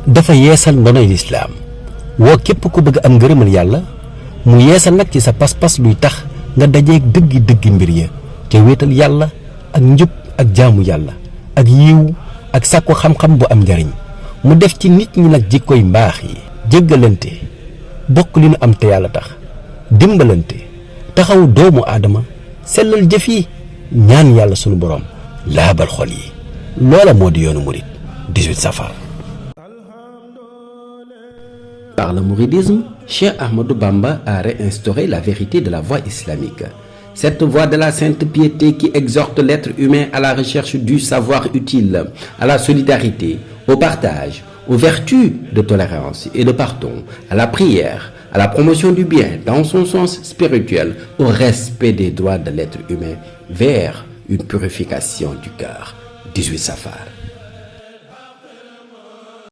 dafa yeesal ndonoy lislaam woo képp ku bëgg am ngërëmal yàlla mu yeesal nag ci sa pas-pas luy tax nga dajeeg dëggi mbir ya te wéetal yàlla ak njub ak jaamu yàlla ak yiw ak sàkku xam-xam bu am njariñ mu def ci nit ñi nag jikkoy mbaax yi jéggalante bokk li nu am te yàlla tax dimbalante taxaw doomu aadama sellal jëf yi ñaan yàlla sunu borom laabal xol yi loola moo di yoonu murit 18 safar. Par le mouridisme, Cheikh Ahmadou Bamba a réinstauré la vérité de la voie islamique. Cette voie de la sainte piété qui exhorte l'être humain à la recherche du savoir utile, à la solidarité, au partage, aux vertus de tolérance et de pardon, à la prière, à la promotion du bien dans son sens spirituel, au respect des droits de l'être humain, vers une purification du cœur. 18 Safar.